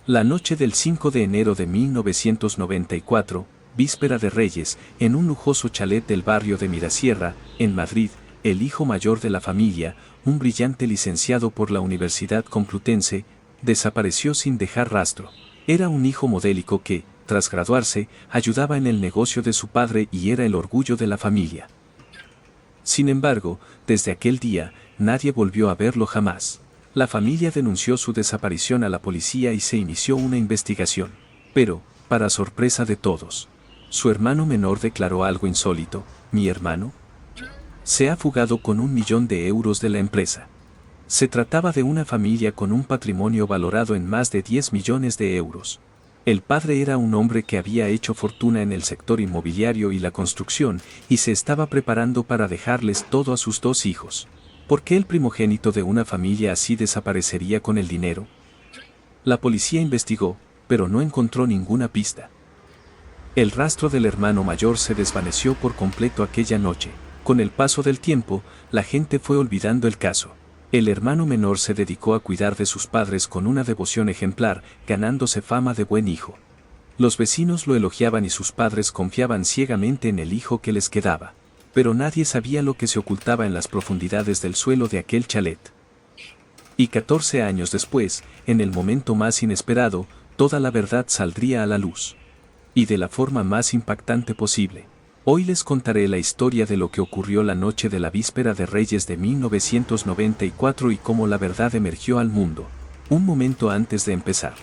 La noche del 5 de enero de 1994, víspera de Reyes, en un lujoso chalet del barrio de Mirasierra, en Madrid, el hijo mayor de la familia, un brillante licenciado por la Universidad Complutense, desapareció sin dejar rastro. Era un hijo modélico que, tras graduarse, ayudaba en el negocio de su padre y era el orgullo de la familia. Sin embargo, desde aquel día, nadie volvió a verlo jamás. La familia denunció su desaparición a la policía y se inició una investigación. Pero, para sorpresa de todos, su hermano menor declaró algo insólito: ¿mi hermano? Se ha fugado con 1.000.000 de euros de la empresa. Se trataba de una familia con un patrimonio valorado en más de 10 millones de euros. El padre era un hombre que había hecho fortuna en el sector inmobiliario y la construcción, y se estaba preparando para dejarles todo a sus dos hijos. ¿Por qué el primogénito de una familia así desaparecería con el dinero? La policía investigó, pero no encontró ninguna pista. El rastro del hermano mayor se desvaneció por completo aquella noche. Con el paso del tiempo, la gente fue olvidando el caso. El hermano menor se dedicó a cuidar de sus padres con una devoción ejemplar, ganándose fama de buen hijo. Los vecinos lo elogiaban y sus padres confiaban ciegamente en el hijo que les quedaba. Pero nadie sabía lo que se ocultaba en las profundidades del suelo de aquel chalet. Y 14 años después, en el momento más inesperado, toda la verdad saldría a la luz. Y de la forma más impactante posible. Hoy les contaré la historia de lo que ocurrió la noche de la víspera de Reyes de 1994 y cómo la verdad emergió al mundo. Un momento antes de empezar.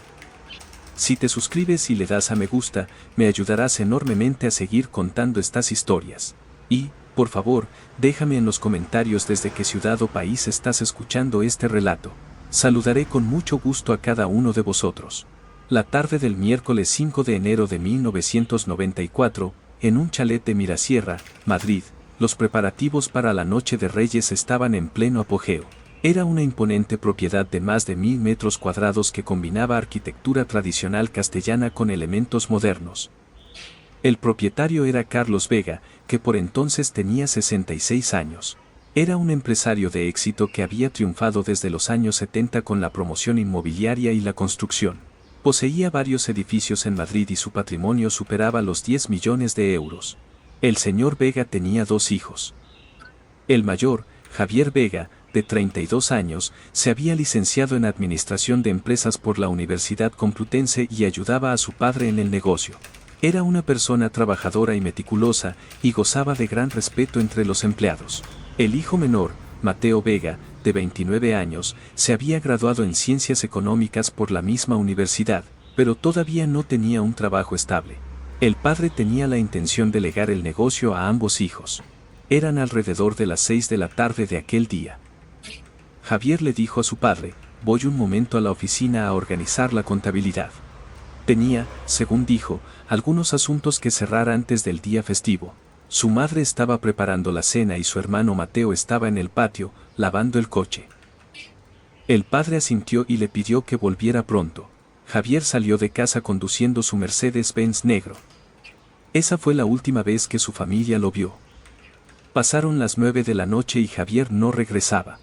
Si te suscribes y le das a me gusta, me ayudarás enormemente a seguir contando estas historias. Y, por favor, déjame en los comentarios desde qué ciudad o país estás escuchando este relato. Saludaré con mucho gusto a cada uno de vosotros. La tarde del miércoles 5 de enero de 1994, en un chalet de Mirasierra, Madrid, los preparativos para la Noche de Reyes estaban en pleno apogeo. Era una imponente propiedad de más de 1.000 metros cuadrados que combinaba arquitectura tradicional castellana con elementos modernos. El propietario era Carlos Vega, que por entonces tenía 66 años. Era un empresario de éxito que había triunfado desde los años 70 con la promoción inmobiliaria y la construcción. Poseía varios edificios en Madrid y su patrimonio superaba los 10 millones de euros. El señor Vega tenía dos hijos. El mayor, Javier Vega, de 32 años, se había licenciado en Administración de Empresas por la Universidad Complutense y ayudaba a su padre en el negocio. Era una persona trabajadora y meticulosa, y gozaba de gran respeto entre los empleados. El hijo menor, Mateo Vega, de 29 años, se había graduado en Ciencias Económicas por la misma universidad, pero todavía no tenía un trabajo estable. El padre tenía la intención de legar el negocio a ambos hijos. Eran alrededor de las 6 de la tarde de aquel día. Javier le dijo a su padre: «Voy un momento a la oficina a organizar la contabilidad». Tenía, según dijo, algunos asuntos que cerrar antes del día festivo. Su madre estaba preparando la cena y su hermano Mateo estaba en el patio, lavando el coche. El padre asintió y le pidió que volviera pronto. Javier salió de casa conduciendo su Mercedes-Benz negro. Esa fue la última vez que su familia lo vio. Pasaron las 9 de la noche y Javier no regresaba.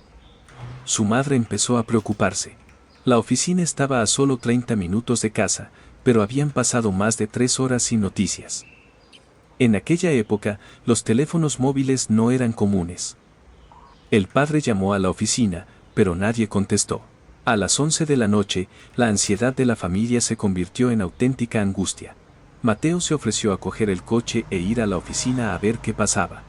Su madre empezó a preocuparse. La oficina estaba a solo 30 minutos de casa, pero habían pasado más de 3 horas sin noticias. En aquella época, los teléfonos móviles no eran comunes. El padre llamó a la oficina, pero nadie contestó. A las 11 de la noche, la ansiedad de la familia se convirtió en auténtica angustia. Mateo se ofreció a coger el coche e ir a la oficina a ver qué pasaba.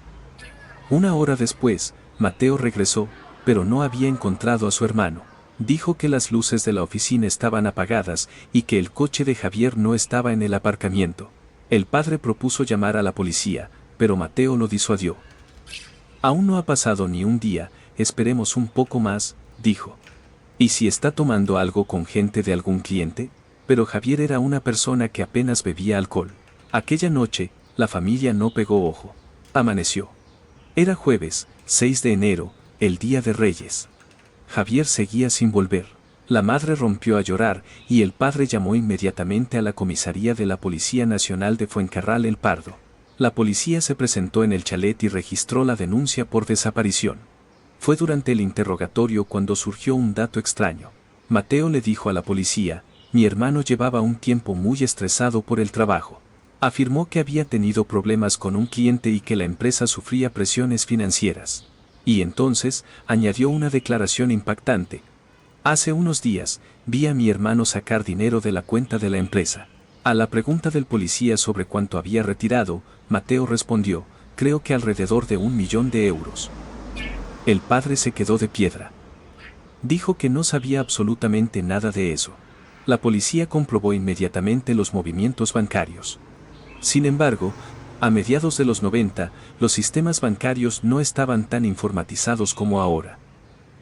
Una hora después, Mateo regresó, pero no había encontrado a su hermano. Dijo que las luces de la oficina estaban apagadas y que el coche de Javier no estaba en el aparcamiento. El padre propuso llamar a la policía, pero Mateo lo disuadió. «Aún no ha pasado ni un día, esperemos un poco más», dijo. «¿Y si está tomando algo con gente de algún cliente?». Pero Javier era una persona que apenas bebía alcohol. Aquella noche, la familia no pegó ojo. Amaneció. Era jueves, 6 de enero, el día de Reyes. Javier seguía sin volver. La madre rompió a llorar y el padre llamó inmediatamente a la comisaría de la Policía Nacional de Fuencarral El Pardo. La policía se presentó en el chalet y registró la denuncia por desaparición. Fue durante el interrogatorio cuando surgió un dato extraño. Mateo le dijo a la policía: Mi hermano llevaba un tiempo muy estresado por el trabajo. Afirmó que había tenido problemas con un cliente y que la empresa sufría presiones financieras. Y entonces, añadió una declaración impactante. Hace unos días, vi a mi hermano sacar dinero de la cuenta de la empresa. A la pregunta del policía sobre cuánto había retirado, Mateo respondió, creo que alrededor de 1.000.000 de euros. El padre se quedó de piedra. Dijo que no sabía absolutamente nada de eso. La policía comprobó inmediatamente los movimientos bancarios. Sin embargo, a mediados de los 90, los sistemas bancarios no estaban tan informatizados como ahora.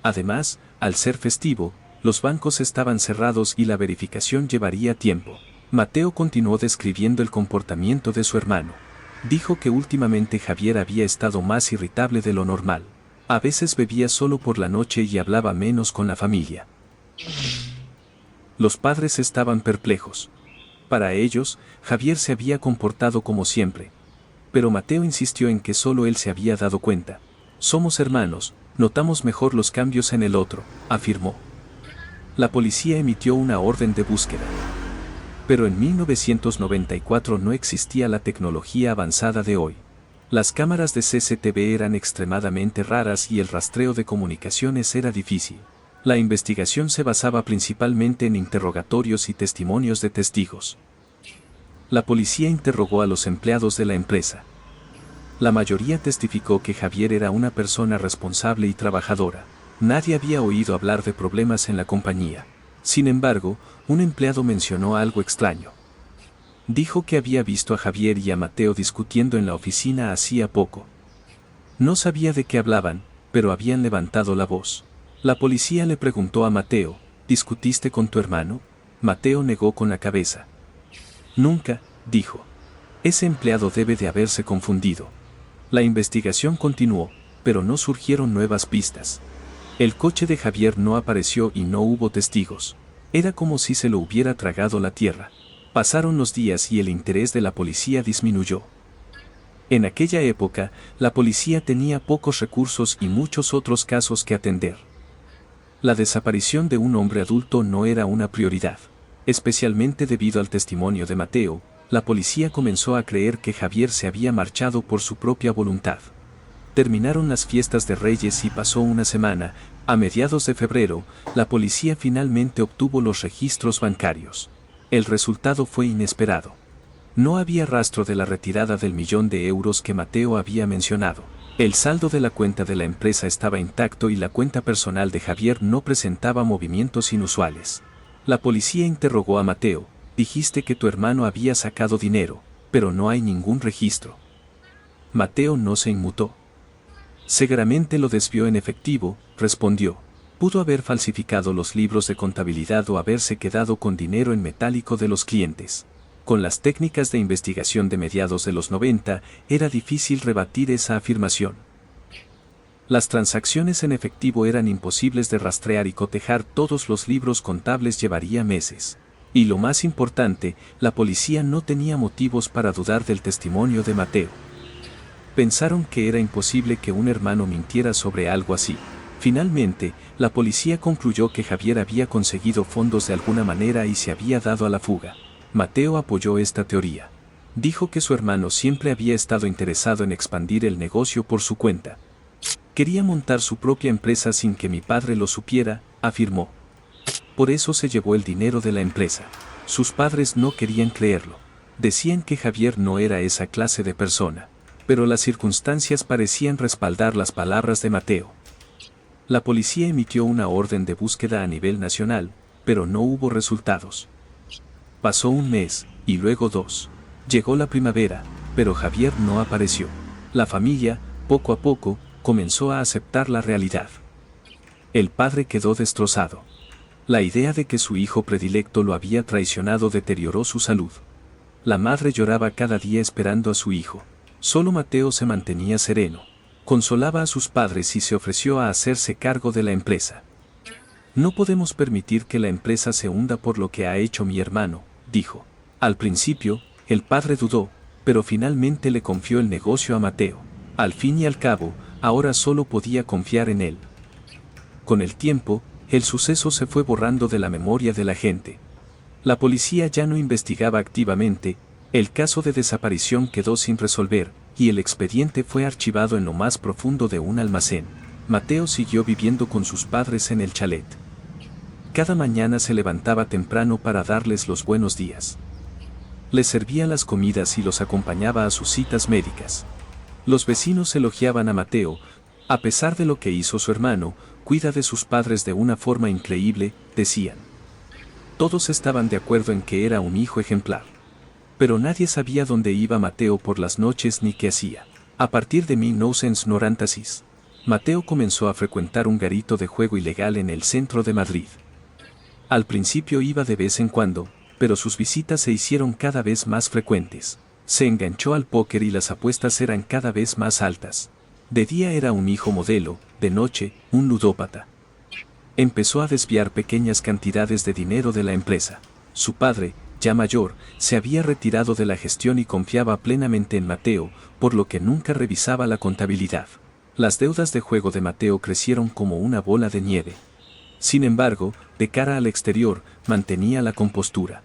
Además, al ser festivo, los bancos estaban cerrados y la verificación llevaría tiempo. Mateo continuó describiendo el comportamiento de su hermano. Dijo que últimamente Javier había estado más irritable de lo normal. A veces bebía solo por la noche y hablaba menos con la familia. Los padres estaban perplejos. Para ellos, Javier se había comportado como siempre. Pero Mateo insistió en que solo él se había dado cuenta. Somos hermanos, notamos mejor los cambios en el otro, afirmó. La policía emitió una orden de búsqueda. Pero en 1994 no existía la tecnología avanzada de hoy. Las cámaras de CCTV eran extremadamente raras y el rastreo de comunicaciones era difícil. La investigación se basaba principalmente en interrogatorios y testimonios de testigos. La policía interrogó a los empleados de la empresa. La mayoría testificó que Javier era una persona responsable y trabajadora. Nadie había oído hablar de problemas en la compañía. Sin embargo, un empleado mencionó algo extraño. Dijo que había visto a Javier y a Mateo discutiendo en la oficina hacía poco. No sabía de qué hablaban, pero habían levantado la voz. La policía le preguntó a Mateo, ¿discutiste con tu hermano? Mateo negó con la cabeza. Nunca, dijo. Ese empleado debe de haberse confundido. La investigación continuó, pero no surgieron nuevas pistas. El coche de Javier no apareció y no hubo testigos. Era como si se lo hubiera tragado la tierra. Pasaron los días y el interés de la policía disminuyó. En aquella época, la policía tenía pocos recursos y muchos otros casos que atender. La desaparición de un hombre adulto no era una prioridad. Especialmente debido al testimonio de Mateo, la policía comenzó a creer que Javier se había marchado por su propia voluntad. Terminaron las fiestas de Reyes y pasó una semana. A mediados de febrero, la policía finalmente obtuvo los registros bancarios. El resultado fue inesperado. No había rastro de la retirada del 1.000.000 de euros que Mateo había mencionado. El saldo de la cuenta de la empresa estaba intacto y la cuenta personal de Javier no presentaba movimientos inusuales. La policía interrogó a Mateo, dijiste que tu hermano había sacado dinero, pero no hay ningún registro. Mateo no se inmutó. Seguramente lo desvió en efectivo, respondió. Pudo haber falsificado los libros de contabilidad o haberse quedado con dinero en metálico de los clientes. Con las técnicas de investigación de mediados de los 90, era difícil rebatir esa afirmación. Las transacciones en efectivo eran imposibles de rastrear y cotejar todos los libros contables llevaría meses. Y lo más importante, la policía no tenía motivos para dudar del testimonio de Mateo. Pensaron que era imposible que un hermano mintiera sobre algo así. Finalmente, la policía concluyó que Javier había conseguido fondos de alguna manera y se había dado a la fuga. Mateo apoyó esta teoría. Dijo que su hermano siempre había estado interesado en expandir el negocio por su cuenta. Quería montar su propia empresa sin que mi padre lo supiera, afirmó. Por eso se llevó el dinero de la empresa. Sus padres no querían creerlo. Decían que Javier no era esa clase de persona. Pero las circunstancias parecían respaldar las palabras de Mateo. La policía emitió una orden de búsqueda a nivel nacional, pero no hubo resultados. Pasó un mes, y luego 2. Llegó la primavera, pero Javier no apareció. La familia, poco a poco, comenzó a aceptar la realidad. El padre quedó destrozado. La idea de que su hijo predilecto lo había traicionado deterioró su salud. La madre lloraba cada día esperando a su hijo. Solo Mateo se mantenía sereno. Consolaba a sus padres y se ofreció a hacerse cargo de la empresa. No podemos permitir que la empresa se hunda por lo que ha hecho mi hermano, dijo. Al principio, el padre dudó, pero finalmente le confió el negocio a Mateo. Al fin y al cabo, ahora solo podía confiar en él. Con el tiempo, el suceso se fue borrando de la memoria de la gente. La policía ya no investigaba activamente, el caso de desaparición quedó sin resolver, y el expediente fue archivado en lo más profundo de un almacén. Mateo siguió viviendo con sus padres en el chalet. Cada mañana se levantaba temprano para darles los buenos días. Les servía las comidas y los acompañaba a sus citas médicas. Los vecinos elogiaban a Mateo, a pesar de lo que hizo su hermano, cuida de sus padres de una forma increíble, decían. Todos estaban de acuerdo en que era un hijo ejemplar. Pero nadie sabía dónde iba Mateo por las noches ni qué hacía. A partir de 1996, Mateo comenzó a frecuentar un garito de juego ilegal en el centro de Madrid. Al principio iba de vez en cuando, pero sus visitas se hicieron cada vez más frecuentes. Se enganchó al póker y las apuestas eran cada vez más altas. De día era un hijo modelo, de noche, un ludópata. Empezó a desviar pequeñas cantidades de dinero de la empresa. Su padre, ya mayor, se había retirado de la gestión y confiaba plenamente en Mateo, por lo que nunca revisaba la contabilidad. Las deudas de juego de Mateo crecieron como una bola de nieve. Sin embargo, de cara al exterior, mantenía la compostura.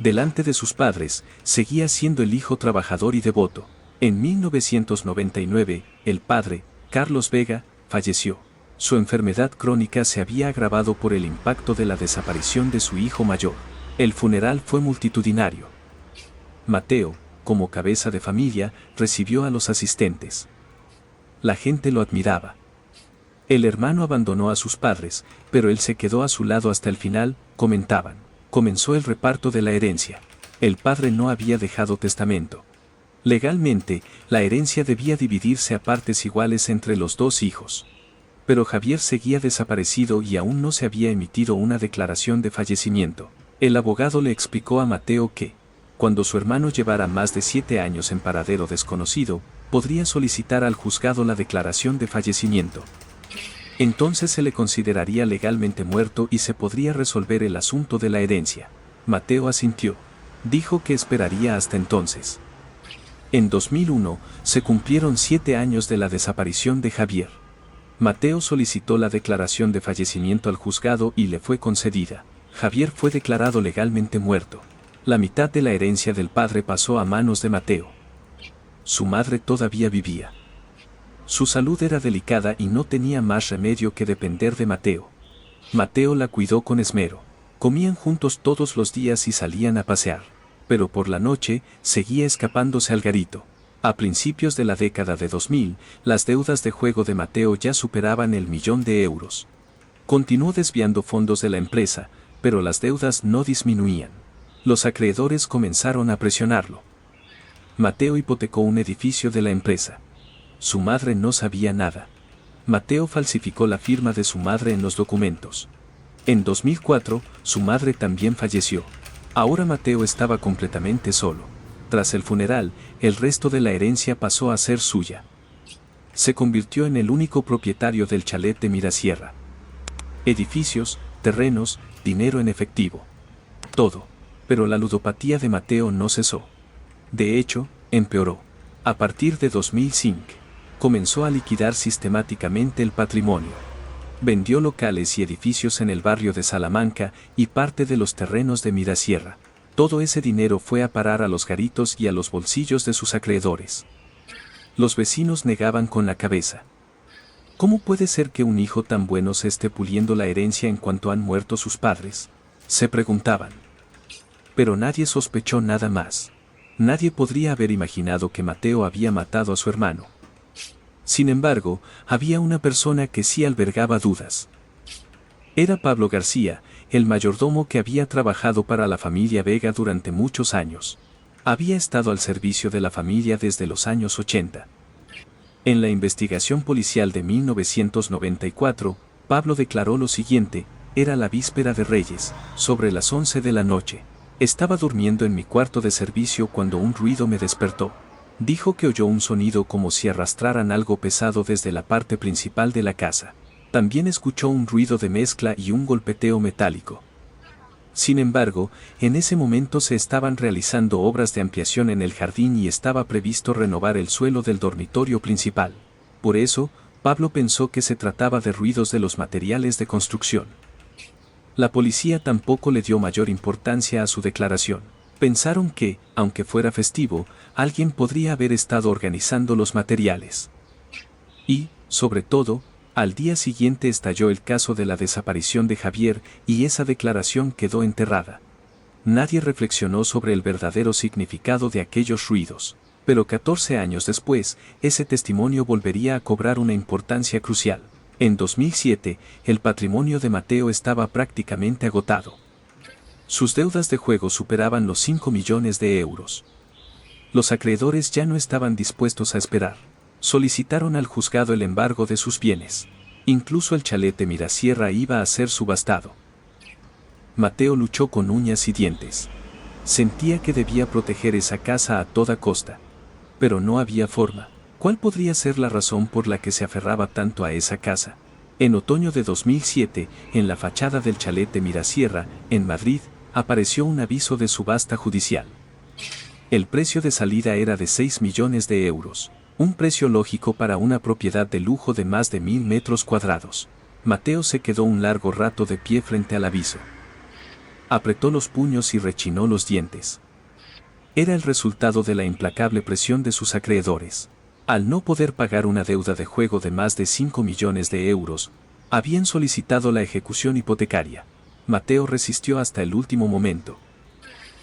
Delante de sus padres, seguía siendo el hijo trabajador y devoto. En 1999, el padre, Carlos Vega, falleció. Su enfermedad crónica se había agravado por el impacto de la desaparición de su hijo mayor. El funeral fue multitudinario. Mateo, como cabeza de familia, recibió a los asistentes. La gente lo admiraba. El hermano abandonó a sus padres, pero él se quedó a su lado hasta el final, comentaban. Comenzó el reparto de la herencia. El padre no había dejado testamento. Legalmente, la herencia debía dividirse a partes iguales entre los dos hijos. Pero Javier seguía desaparecido y aún no se había emitido una declaración de fallecimiento. El abogado le explicó a Mateo que, cuando su hermano llevara más de 7 años en paradero desconocido, podría solicitar al juzgado la declaración de fallecimiento. Entonces se le consideraría legalmente muerto y se podría resolver el asunto de la herencia. Mateo asintió. Dijo que esperaría hasta entonces. En 2001, se cumplieron 7 años de la desaparición de Javier. Mateo solicitó la declaración de fallecimiento al juzgado y le fue concedida. Javier fue declarado legalmente muerto. La mitad de la herencia del padre pasó a manos de Mateo. Su madre todavía vivía. Su salud era delicada y no tenía más remedio que depender de Mateo. Mateo la cuidó con esmero. Comían juntos todos los días y salían a pasear. Pero por la noche, seguía escapándose al garito. A principios de la década de 2000, las deudas de juego de Mateo ya superaban el 1.000.000 de euros. Continuó desviando fondos de la empresa, pero las deudas no disminuían. Los acreedores comenzaron a presionarlo. Mateo hipotecó un edificio de la empresa. Su madre no sabía nada. Mateo falsificó la firma de su madre en los documentos. En 2004, su madre también falleció. Ahora Mateo estaba completamente solo. Tras el funeral, el resto de la herencia pasó a ser suya. Se convirtió en el único propietario del chalet de Mirasierra. Edificios, terrenos, dinero en efectivo. Todo. Pero la ludopatía de Mateo no cesó. De hecho, empeoró. A partir de 2005, comenzó a liquidar sistemáticamente el patrimonio. Vendió locales y edificios en el barrio de Salamanca y parte de los terrenos de Mirasierra. Todo ese dinero fue a parar a los garitos y a los bolsillos de sus acreedores. Los vecinos negaban con la cabeza. ¿Cómo puede ser que un hijo tan bueno se esté puliendo la herencia en cuanto han muerto sus padres? Se preguntaban. Pero nadie sospechó nada más. Nadie podría haber imaginado que Mateo había matado a su hermano. Sin embargo, había una persona que sí albergaba dudas. Era Pablo García, el mayordomo que había trabajado para la familia Vega durante muchos años. Había estado al servicio de la familia desde los años 80. En la investigación policial de 1994, Pablo declaró lo siguiente: era la víspera de Reyes, sobre las 11 de la noche. Estaba durmiendo en mi cuarto de servicio cuando un ruido me despertó. Dijo que oyó un sonido como si arrastraran algo pesado desde la parte principal de la casa. También escuchó un ruido de mezcla y un golpeteo metálico. Sin embargo, en ese momento se estaban realizando obras de ampliación en el jardín y estaba previsto renovar el suelo del dormitorio principal. Por eso, Pablo pensó que se trataba de ruidos de los materiales de construcción. La policía tampoco le dio mayor importancia a su declaración. Pensaron que, aunque fuera festivo, alguien podría haber estado organizando los materiales. Y, sobre todo, al día siguiente estalló el caso de la desaparición de Javier y esa declaración quedó enterrada. Nadie reflexionó sobre el verdadero significado de aquellos ruidos, pero 14 años después, ese testimonio volvería a cobrar una importancia crucial. En 2007, el patrimonio de Mateo estaba prácticamente agotado. Sus deudas de juego superaban los 5 millones de euros. Los acreedores ya no estaban dispuestos a esperar. Solicitaron al juzgado el embargo de sus bienes. Incluso el chalet de Mirasierra iba a ser subastado. Mateo luchó con uñas y dientes. Sentía que debía proteger esa casa a toda costa. Pero no había forma. ¿Cuál podría ser la razón por la que se aferraba tanto a esa casa? En otoño de 2007, en la fachada del chalet de Mirasierra, en Madrid, apareció un aviso de subasta judicial. El precio de salida era de 6 millones de euros, un precio lógico para una propiedad de lujo de más de 1000 metros cuadrados. Mateo se quedó un largo rato de pie frente al aviso. Apretó los puños y rechinó los dientes. Era el resultado de la implacable presión de sus acreedores. Al no poder pagar una deuda de juego de más de 5 millones de euros, habían solicitado la ejecución hipotecaria. Mateo resistió hasta el último momento.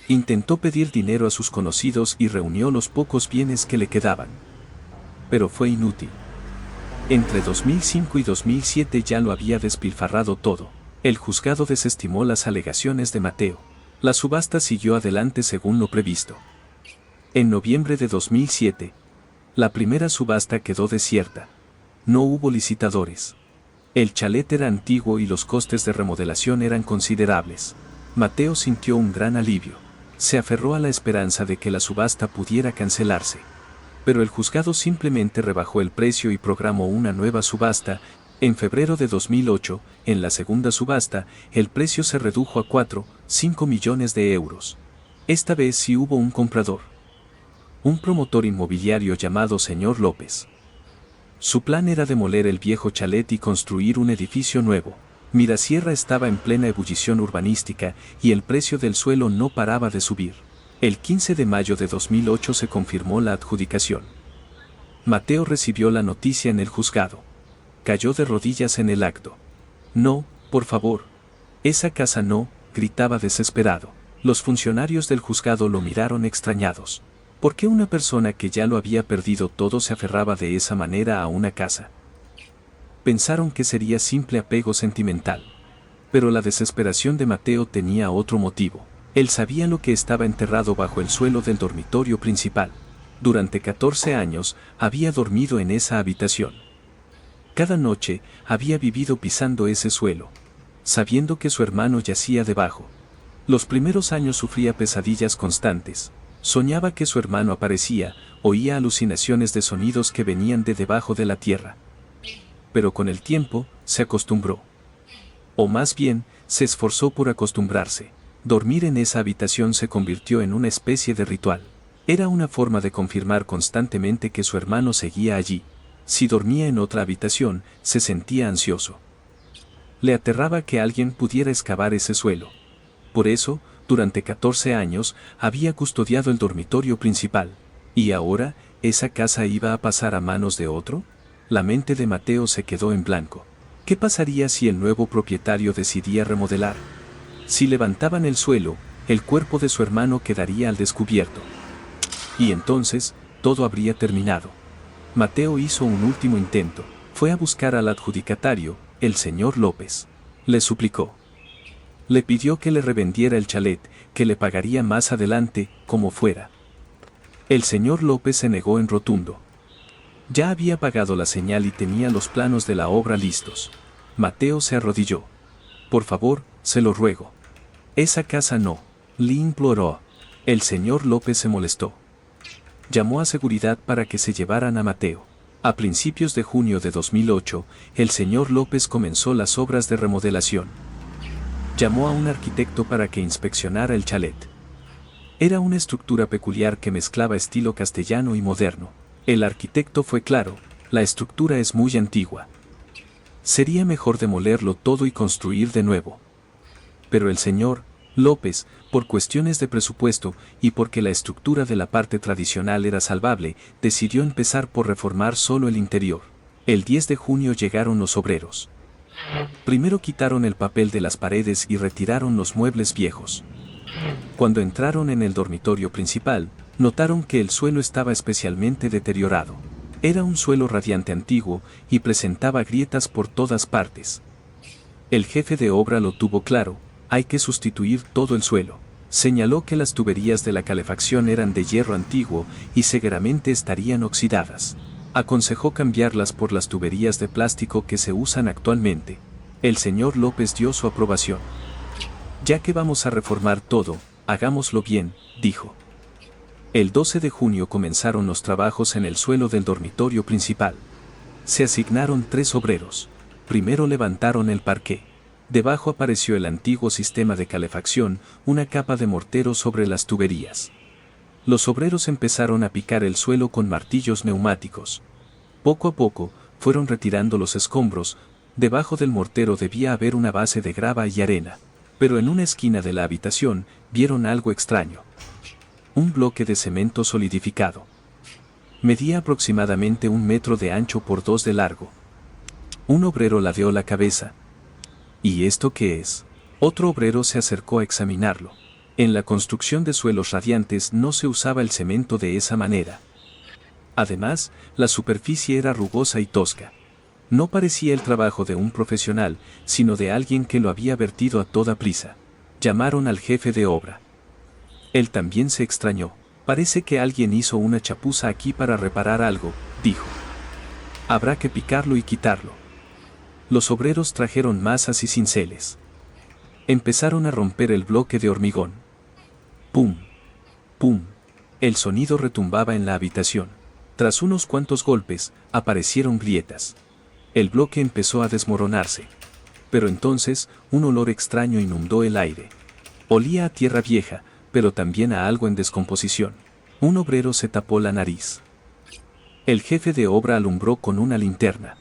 Intentó pedir dinero a sus conocidos y reunió los pocos bienes que le quedaban. Pero fue inútil. Entre 2005 y 2007 ya lo había despilfarrado todo. El juzgado desestimó las alegaciones de Mateo. La subasta siguió adelante según lo previsto. En noviembre de 2007, la primera subasta quedó desierta. No hubo licitadores. El chalet era antiguo y los costes de remodelación eran considerables. Mateo sintió un gran alivio. Se aferró a la esperanza de que la subasta pudiera cancelarse. Pero el juzgado simplemente rebajó el precio y programó una nueva subasta. En febrero de 2008, en la segunda subasta, el precio se redujo a 4,5 millones de euros. Esta vez sí hubo un comprador. Un promotor inmobiliario llamado Señor López. Su plan era demoler el viejo chalet y construir un edificio nuevo. Mirasierra estaba en plena ebullición urbanística y el precio del suelo no paraba de subir. El 15 de mayo de 2008 se confirmó la adjudicación. Mateo recibió la noticia en el juzgado. Cayó de rodillas en el acto. No, por favor. Esa casa no, gritaba desesperado. Los funcionarios del juzgado lo miraron extrañados. ¿Por qué una persona que ya lo había perdido todo se aferraba de esa manera a una casa? Pensaron que sería simple apego sentimental. Pero la desesperación de Mateo tenía otro motivo. Él sabía lo que estaba enterrado bajo el suelo del dormitorio principal. Durante 14 años había dormido en esa habitación. Cada noche había vivido pisando ese suelo, sabiendo que su hermano yacía debajo. Los primeros años sufría pesadillas constantes. Soñaba que su hermano aparecía, oía alucinaciones de sonidos que venían de debajo de la tierra. Pero con el tiempo, se acostumbró. O más bien, se esforzó por acostumbrarse. Dormir en esa habitación se convirtió en una especie de ritual. Era una forma de confirmar constantemente que su hermano seguía allí. Si dormía en otra habitación, se sentía ansioso. Le aterraba que alguien pudiera excavar ese suelo. Por eso, durante 14 años, había custodiado el dormitorio principal. ¿Y ahora, esa casa iba a pasar a manos de otro? La mente de Mateo se quedó en blanco. ¿Qué pasaría si el nuevo propietario decidía remodelar? Si levantaban el suelo, el cuerpo de su hermano quedaría al descubierto. Y entonces, todo habría terminado. Mateo hizo un último intento. Fue a buscar al adjudicatario, el señor López. Le suplicó. Le pidió que le revendiera el chalet, que le pagaría más adelante, como fuera. El señor López se negó en rotundo. Ya había pagado la señal y tenía los planos de la obra listos. Mateo se arrodilló. Por favor, se lo ruego. Esa casa no, le imploró. El señor López se molestó. Llamó a seguridad para que se llevaran a Mateo. A principios de junio de 2008, el señor López comenzó las obras de remodelación. Llamó a un arquitecto para que inspeccionara el chalet. Era una estructura peculiar que mezclaba estilo castellano y moderno. El arquitecto fue claro, la estructura es muy antigua. Sería mejor demolerlo todo y construir de nuevo. pero el señor López, por cuestiones de presupuesto y porque la estructura de la parte tradicional era salvable, decidió empezar por reformar solo el interior. El 10 de junio llegaron los obreros. Primero quitaron el papel de las paredes y retiraron los muebles viejos. Cuando entraron en el dormitorio principal, notaron que el suelo estaba especialmente deteriorado. Era un suelo radiante antiguo y presentaba grietas por todas partes. El jefe de obra lo tuvo claro: hay que sustituir todo el suelo. Señaló que las tuberías de la calefacción eran de hierro antiguo y seguramente estarían oxidadas. Aconsejó cambiarlas por las tuberías de plástico que se usan actualmente. El señor López dio su aprobación. Ya que vamos a reformar todo, hagámoslo bien, dijo. El 12 de junio comenzaron los trabajos en el suelo del dormitorio principal. Se asignaron 3 obreros. Primero levantaron el parqué. Debajo apareció el antiguo sistema de calefacción, una capa de mortero sobre las tuberías. Los obreros empezaron a picar el suelo con martillos neumáticos. Poco a poco, fueron retirando los escombros. Debajo del mortero debía haber una base de grava y arena. Pero en una esquina de la habitación, vieron algo extraño. Un bloque de cemento solidificado. Medía aproximadamente 1 metro de ancho por 2 de largo. Un obrero ladeó la cabeza. ¿Y esto qué es? Otro obrero se acercó a examinarlo. En la construcción de suelos radiantes no se usaba el cemento de esa manera. Además, la superficie era rugosa y tosca. No parecía el trabajo de un profesional, sino de alguien que lo había vertido a toda prisa. Llamaron al jefe de obra. Él también se extrañó. Parece que alguien hizo una chapuza aquí para reparar algo, dijo. Habrá que picarlo y quitarlo. Los obreros trajeron masas y cinceles. Empezaron a romper el bloque de hormigón. ¡Pum! ¡Pum! El sonido retumbaba en la habitación. Tras unos cuantos golpes, aparecieron grietas. El bloque empezó a desmoronarse. Pero entonces, un olor extraño inundó el aire. Olía a tierra vieja, pero también a algo en descomposición. Un obrero se tapó la nariz. El jefe de obra alumbró con una linterna.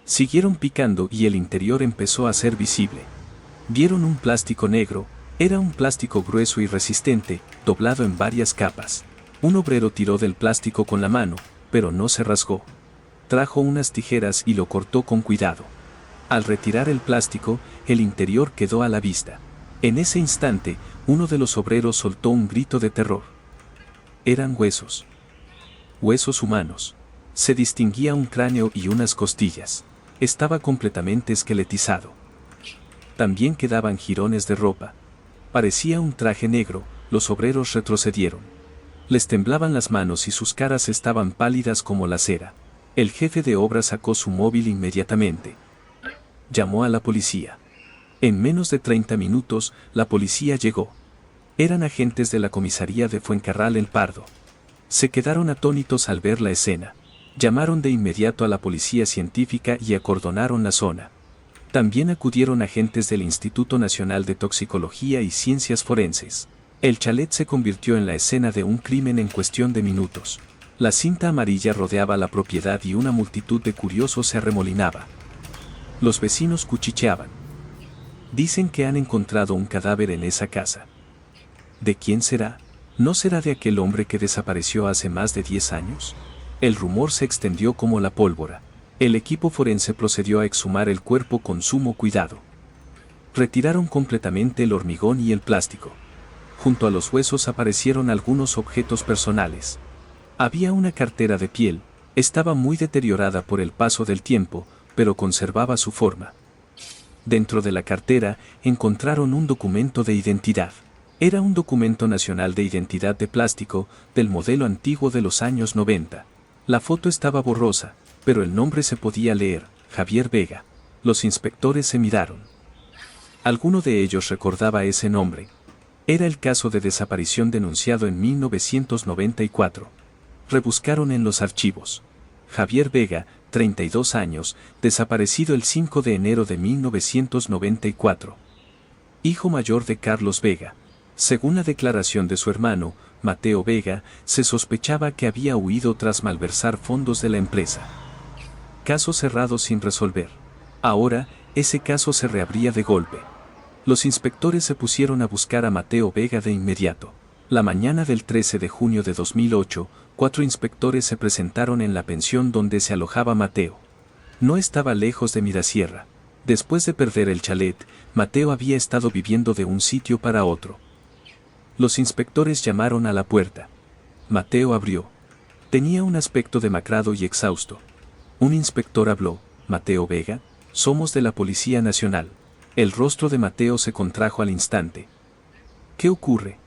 Siguieron picando y el interior empezó a ser visible. Vieron un plástico negro. Era un plástico grueso y resistente, doblado en varias capas. Un obrero tiró del plástico con la mano, pero no se rasgó. Trajo unas tijeras y lo cortó con cuidado. Al retirar el plástico, el interior quedó a la vista. En ese instante, uno de los obreros soltó un grito de terror. Eran huesos. Huesos humanos. Se distinguía un cráneo y unas costillas. Estaba completamente esqueletizado. También quedaban jirones de ropa. Parecía un traje negro. Los obreros retrocedieron. Les temblaban las manos y sus caras estaban pálidas como la cera. El jefe de obra sacó su móvil inmediatamente. Llamó a la policía. En menos de 30 minutos, la policía llegó. Eran agentes de la comisaría de Fuencarral El Pardo. Se quedaron atónitos al ver la escena. Llamaron de inmediato a la policía científica y acordonaron la zona. También acudieron agentes del Instituto Nacional de Toxicología y Ciencias Forenses. El chalet se convirtió en la escena de un crimen en cuestión de minutos. La cinta amarilla rodeaba la propiedad y una multitud de curiosos se arremolinaba. Los vecinos cuchicheaban. Dicen que han encontrado un cadáver en esa casa. ¿De quién será? ¿No será de aquel hombre que desapareció hace más de 10 años? El rumor se extendió como la pólvora. El equipo forense procedió a exhumar el cuerpo con sumo cuidado. Retiraron completamente el hormigón y el plástico. Junto a los huesos aparecieron algunos objetos personales. Había una cartera de piel. Estaba muy deteriorada por el paso del tiempo, pero conservaba su forma. Dentro de la cartera encontraron un documento de identidad. Era un documento nacional de identidad de plástico, del modelo antiguo de los años 90. La foto estaba borrosa, pero el nombre se podía leer: Javier Vega. Los inspectores se miraron. Alguno de ellos recordaba ese nombre. Era el caso de desaparición denunciado en 1994. Rebuscaron en los archivos. Javier Vega, 32 años, desaparecido el 5 de enero de 1994. Hijo mayor de Carlos Vega. Según la declaración de su hermano, Mateo Vega, se sospechaba que había huido tras malversar fondos de la empresa. Caso cerrado sin resolver. Ahora, ese caso se reabría de golpe. Los inspectores se pusieron a buscar a Mateo Vega de inmediato. La mañana del 13 de junio de 2008, 4 inspectores se presentaron en la pensión donde se alojaba Mateo. No estaba lejos de Mirasierra. Después de perder el chalet, Mateo había estado viviendo de un sitio para otro. Los inspectores llamaron a la puerta. Mateo abrió. Tenía un aspecto demacrado y exhausto. Un inspector habló: «Mateo Vega, somos de la Policía Nacional». El rostro de Mateo se contrajo al instante. «¿Qué ocurre?».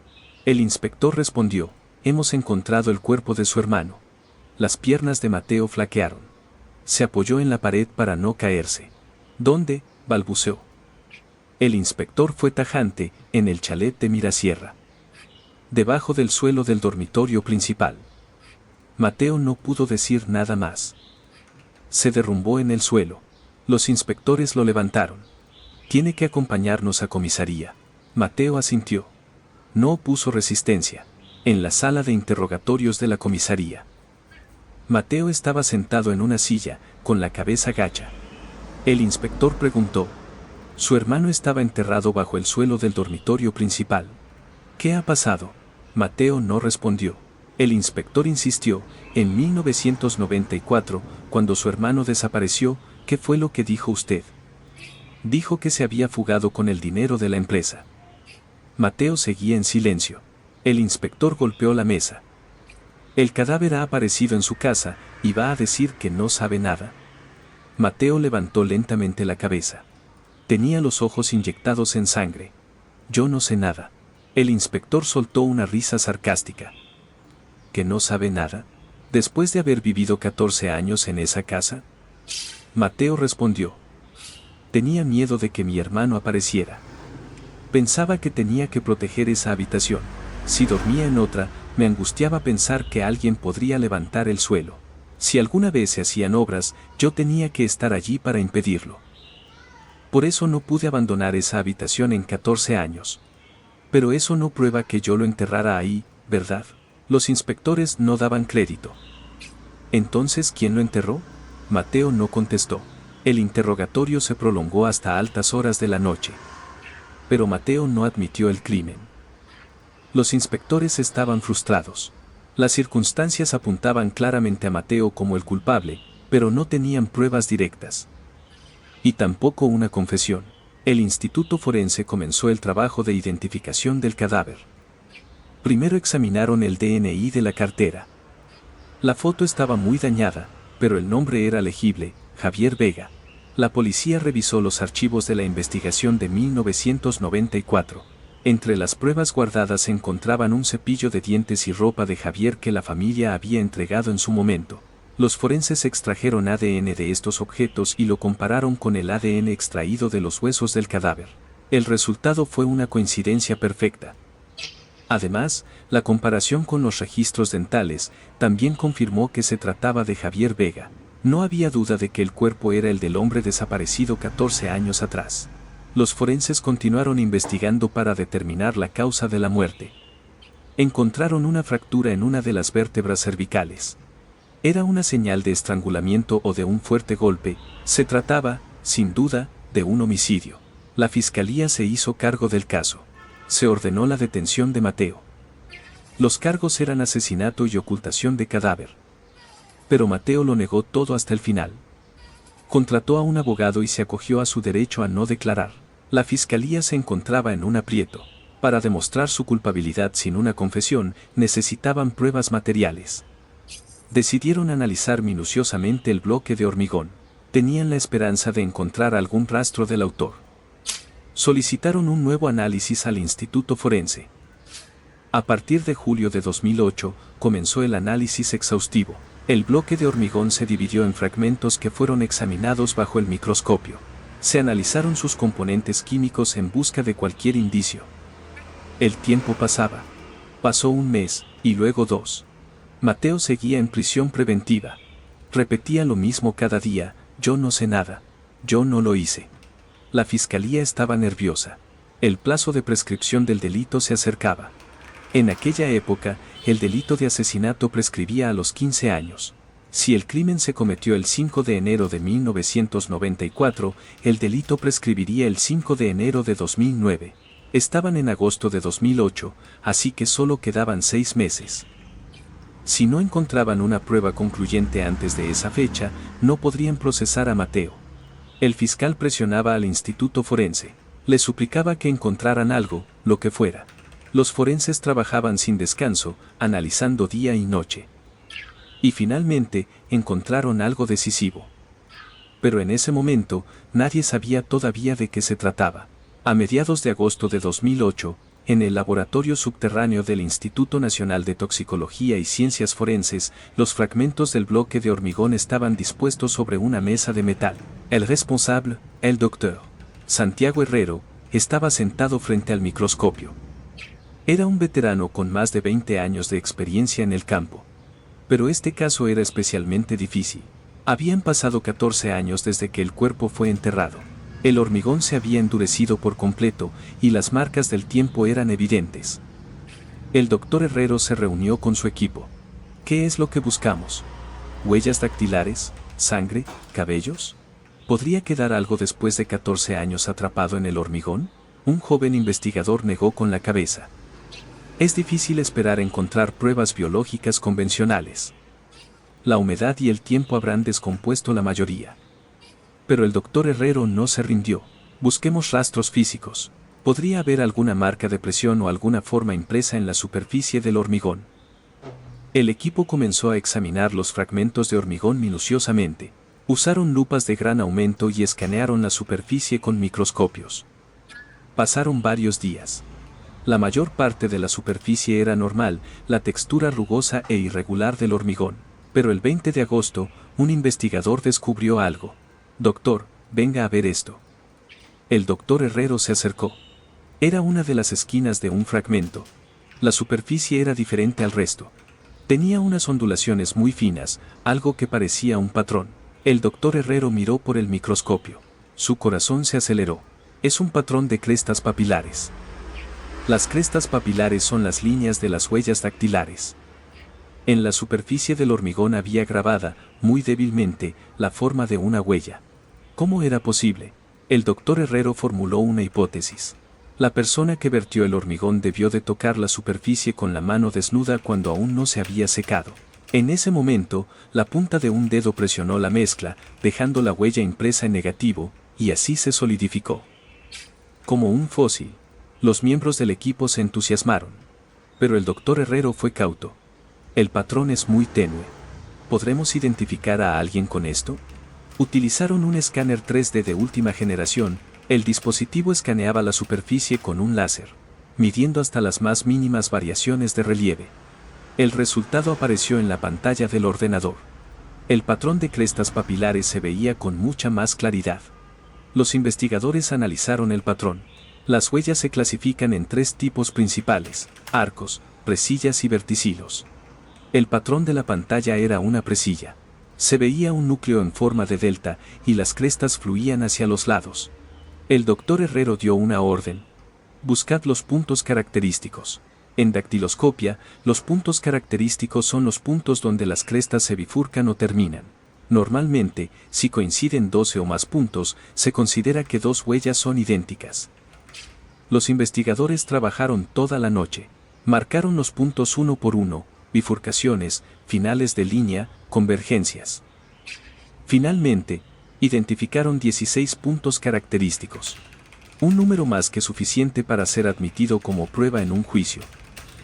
El inspector respondió: «Hemos encontrado el cuerpo de su hermano». Las piernas de Mateo flaquearon. Se apoyó en la pared para no caerse. «¿Dónde?», balbuceó. El inspector fue tajante: «En el chalet de Mirasierra. Debajo del suelo del dormitorio principal». Mateo no pudo decir nada más. Se derrumbó en el suelo. Los inspectores lo levantaron. «Tiene que acompañarnos a comisaría». Mateo asintió. No opuso resistencia. En la sala de interrogatorios de la comisaría. Mateo estaba sentado en una silla, con la cabeza gacha. El inspector preguntó: «Su hermano estaba enterrado bajo el suelo del dormitorio principal. ¿Qué ha pasado?». Mateo no respondió. El inspector insistió: «En 1994, cuando su hermano desapareció, ¿qué fue lo que dijo usted?». «Dijo que se había fugado con el dinero de la empresa». Mateo seguía en silencio. El inspector golpeó la mesa. «El cadáver ha aparecido en su casa, y va a decir que no sabe nada». Mateo levantó lentamente la cabeza. Tenía los ojos inyectados en sangre. «Yo no sé nada». El inspector soltó una risa sarcástica. ¿Que no sabe nada? ¿Después de haber vivido 14 años en esa casa? Mateo respondió: «Tenía miedo de que mi hermano apareciera. Pensaba que tenía que proteger esa habitación. Si dormía en otra, me angustiaba pensar que alguien podría levantar el suelo. Si alguna vez se hacían obras, yo tenía que estar allí para impedirlo. Por eso no pude abandonar esa habitación en 14 años. Pero eso no prueba que yo lo enterrara ahí, ¿verdad?». Los inspectores no daban crédito. «¿Entonces quién lo enterró?». Mateo no contestó. El interrogatorio se prolongó hasta altas horas de la noche. Pero Mateo no admitió el crimen. Los inspectores estaban frustrados. Las circunstancias apuntaban claramente a Mateo como el culpable, pero no tenían pruebas directas. Y tampoco una confesión. El Instituto Forense comenzó el trabajo de identificación del cadáver. Primero examinaron el DNI de la cartera. La foto estaba muy dañada, pero el nombre era legible: Javier Vega. La policía revisó los archivos de la investigación de 1994. Entre las pruebas guardadas se encontraban un cepillo de dientes y ropa de Javier que la familia había entregado en su momento. Los forenses extrajeron ADN de estos objetos y lo compararon con el ADN extraído de los huesos del cadáver. El resultado fue una coincidencia perfecta. Además, la comparación con los registros dentales también confirmó que se trataba de Javier Vega. No había duda de que el cuerpo era el del hombre desaparecido 14 años atrás. Los forenses continuaron investigando para determinar la causa de la muerte. Encontraron una fractura en una de las vértebras cervicales. Era una señal de estrangulamiento o de un fuerte golpe. Se trataba, sin duda, de un homicidio. La fiscalía se hizo cargo del caso. Se ordenó la detención de Mateo. Los cargos eran asesinato y ocultación de cadáver. Pero Mateo lo negó todo hasta el final. Contrató a un abogado y se acogió a su derecho a no declarar. La fiscalía se encontraba en un aprieto. Para demostrar su culpabilidad sin una confesión, necesitaban pruebas materiales. Decidieron analizar minuciosamente el bloque de hormigón. Tenían la esperanza de encontrar algún rastro del autor. Solicitaron un nuevo análisis al Instituto Forense. A partir de julio de 2008, comenzó el análisis exhaustivo. El bloque de hormigón se dividió en fragmentos que fueron examinados bajo el microscopio. Se analizaron sus componentes químicos en busca de cualquier indicio. El tiempo pasaba. Pasó un mes, y luego 2. Mateo seguía en prisión preventiva. Repetía lo mismo cada día: «Yo no sé nada. Yo no lo hice». La fiscalía estaba nerviosa. El plazo de prescripción del delito se acercaba. En aquella época, el delito de asesinato prescribía a los 15 años. Si el crimen se cometió el 5 de enero de 1994, el delito prescribiría el 5 de enero de 2009. Estaban en agosto de 2008, así que solo quedaban 6 meses. Si no encontraban una prueba concluyente antes de esa fecha, no podrían procesar a Mateo. El fiscal presionaba al Instituto Forense. Le suplicaba que encontraran algo, lo que fuera. Los forenses trabajaban sin descanso, analizando día y noche. Y finalmente, encontraron algo decisivo. Pero en ese momento, nadie sabía todavía de qué se trataba. A mediados de agosto de 2008, en el laboratorio subterráneo del Instituto Nacional de Toxicología y Ciencias Forenses, los fragmentos del bloque de hormigón estaban dispuestos sobre una mesa de metal. El responsable, el doctor Santiago Herrero, estaba sentado frente al microscopio. Era un veterano con más de 20 años de experiencia en el campo. Pero este caso era especialmente difícil. Habían pasado 14 años desde que el cuerpo fue enterrado. El hormigón se había endurecido por completo y las marcas del tiempo eran evidentes. El doctor Herrero se reunió con su equipo. ¿Qué es lo que buscamos? ¿Huellas dactilares? ¿Sangre? ¿Cabellos? ¿Podría quedar algo después de 14 años atrapado en el hormigón? Un joven investigador negó con la cabeza. Es difícil esperar encontrar pruebas biológicas convencionales. La humedad y el tiempo habrán descompuesto la mayoría. Pero el doctor Herrero no se rindió. Busquemos rastros físicos. Podría haber alguna marca de presión o alguna forma impresa en la superficie del hormigón. El equipo comenzó a examinar los fragmentos de hormigón minuciosamente. Usaron lupas de gran aumento y escanearon la superficie con microscopios. Pasaron varios días. La mayor parte de la superficie era normal, la textura rugosa e irregular del hormigón. Pero el 20 de agosto, un investigador descubrió algo. Doctor, venga a ver esto. El doctor Herrero se acercó. Era una de las esquinas de un fragmento. La superficie era diferente al resto. Tenía unas ondulaciones muy finas, algo que parecía un patrón. El doctor Herrero miró por el microscopio. Su corazón se aceleró. Es un patrón de crestas papilares. Las crestas papilares son las líneas de las huellas dactilares. En la superficie del hormigón había grabada, muy débilmente, la forma de una huella. ¿Cómo era posible? El doctor Herrero formuló una hipótesis. La persona que vertió el hormigón debió de tocar la superficie con la mano desnuda cuando aún no se había secado. En ese momento, la punta de un dedo presionó la mezcla, dejando la huella impresa en negativo, y así se solidificó. Como un fósil. Los miembros del equipo se entusiasmaron. Pero el doctor Herrero fue cauto. El patrón es muy tenue. ¿Podremos identificar a alguien con esto? Utilizaron un escáner 3D de última generación. El dispositivo escaneaba la superficie con un láser, midiendo hasta las más mínimas variaciones de relieve. El resultado apareció en la pantalla del ordenador. El patrón de crestas papilares se veía con mucha más claridad. Los investigadores analizaron el patrón. Las huellas se clasifican en 3 tipos principales: arcos, presillas y verticilos. El patrón de la pantalla era una presilla. Se veía un núcleo en forma de delta y las crestas fluían hacia los lados. El doctor Herrero dio una orden. Buscad los puntos característicos. En dactiloscopia, los puntos característicos son los puntos donde las crestas se bifurcan o terminan. Normalmente, si coinciden 12 o más puntos, se considera que 2 huellas son idénticas. Los investigadores trabajaron toda la noche. Marcaron los puntos uno por uno, bifurcaciones, finales de línea, convergencias. Finalmente, identificaron 16 puntos característicos. Un número más que suficiente para ser admitido como prueba en un juicio.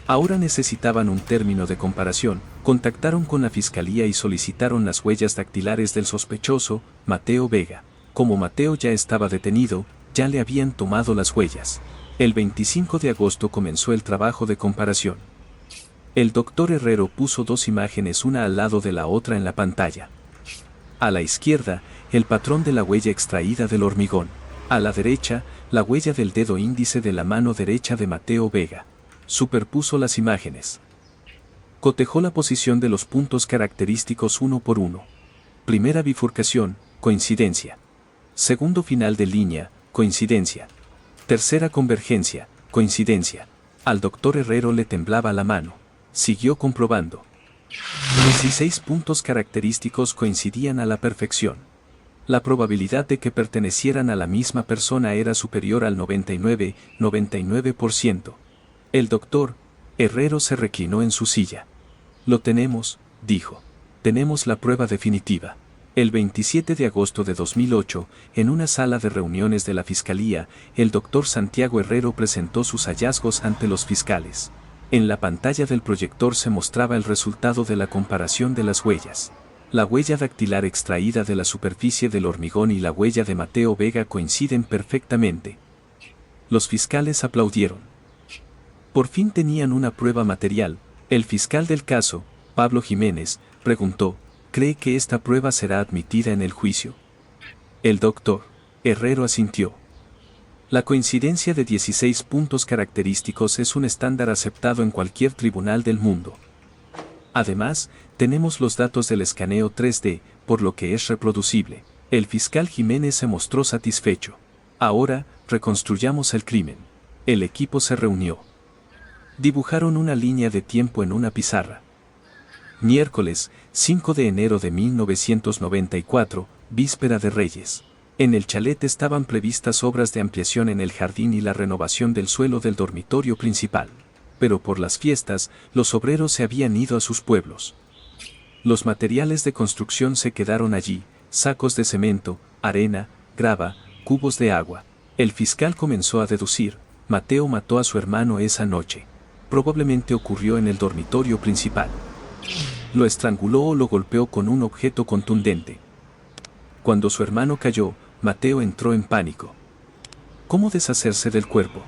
Ahora necesitaban un término de comparación. Contactaron con la fiscalía y solicitaron las huellas dactilares del sospechoso, Mateo Vega. Como Mateo ya estaba detenido, ya le habían tomado las huellas. El 25 de agosto comenzó el trabajo de comparación. El doctor Herrero puso 2 imágenes una al lado de la otra en la pantalla. A la izquierda, el patrón de la huella extraída del hormigón. A la derecha, la huella del dedo índice de la mano derecha de Mateo Vega. Superpuso las imágenes. Cotejó la posición de los puntos característicos uno por uno. Primera bifurcación, coincidencia. Segundo final de línea, coincidencia. Tercera convergencia, coincidencia. Al doctor Herrero le temblaba la mano. Siguió comprobando. 16 puntos característicos coincidían a la perfección. La probabilidad de que pertenecieran a la misma persona era superior al 99%. El doctor Herrero se reclinó en su silla. Lo tenemos, dijo. Tenemos la prueba definitiva. El 27 de agosto de 2008, en una sala de reuniones de la Fiscalía, el doctor Santiago Herrero presentó sus hallazgos ante los fiscales. En la pantalla del proyector se mostraba el resultado de la comparación de las huellas. La huella dactilar extraída de la superficie del hormigón y la huella de Mateo Vega coinciden perfectamente. Los fiscales aplaudieron. Por fin tenían una prueba material. El fiscal del caso, Pablo Jiménez, preguntó: ¿cree que esta prueba será admitida en el juicio? El doctor Herrero asintió. La coincidencia de 16 puntos característicos es un estándar aceptado en cualquier tribunal del mundo. Además, tenemos los datos del escaneo 3D, por lo que es reproducible. El fiscal Jiménez se mostró satisfecho. Ahora, reconstruyamos el crimen. El equipo se reunió. Dibujaron una línea de tiempo en una pizarra. Miércoles, 5 de enero de 1994, víspera de Reyes. En el chalet estaban previstas obras de ampliación en el jardín y la renovación del suelo del dormitorio principal. Pero por las fiestas, los obreros se habían ido a sus pueblos. Los materiales de construcción se quedaron allí: sacos de cemento, arena, grava, cubos de agua. El fiscal comenzó a deducir: Mateo mató a su hermano esa noche. Probablemente ocurrió en el dormitorio principal. Lo estranguló o lo golpeó con un objeto contundente. Cuando su hermano cayó, Mateo entró en pánico. ¿Cómo deshacerse del cuerpo?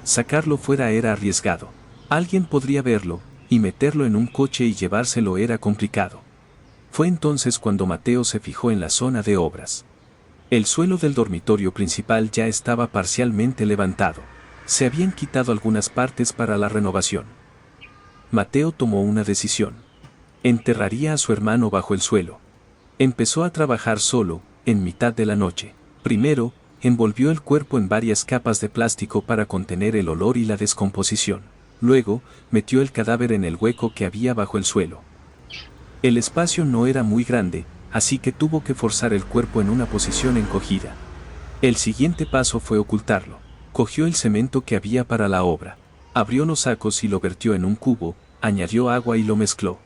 Sacarlo fuera era arriesgado. Alguien podría verlo, y meterlo en un coche y llevárselo era complicado. Fue entonces cuando Mateo se fijó en la zona de obras. El suelo del dormitorio principal ya estaba parcialmente levantado. Se habían quitado algunas partes para la renovación. Mateo tomó una decisión. Enterraría a su hermano bajo el suelo. Empezó a trabajar solo, en mitad de la noche. Primero, envolvió el cuerpo en varias capas de plástico para contener el olor y la descomposición. Luego, metió el cadáver en el hueco que había bajo el suelo. El espacio no era muy grande, así que tuvo que forzar el cuerpo en una posición encogida. El siguiente paso fue ocultarlo. Cogió el cemento que había para la obra. Abrió los sacos y lo vertió en un cubo, añadió agua y lo mezcló.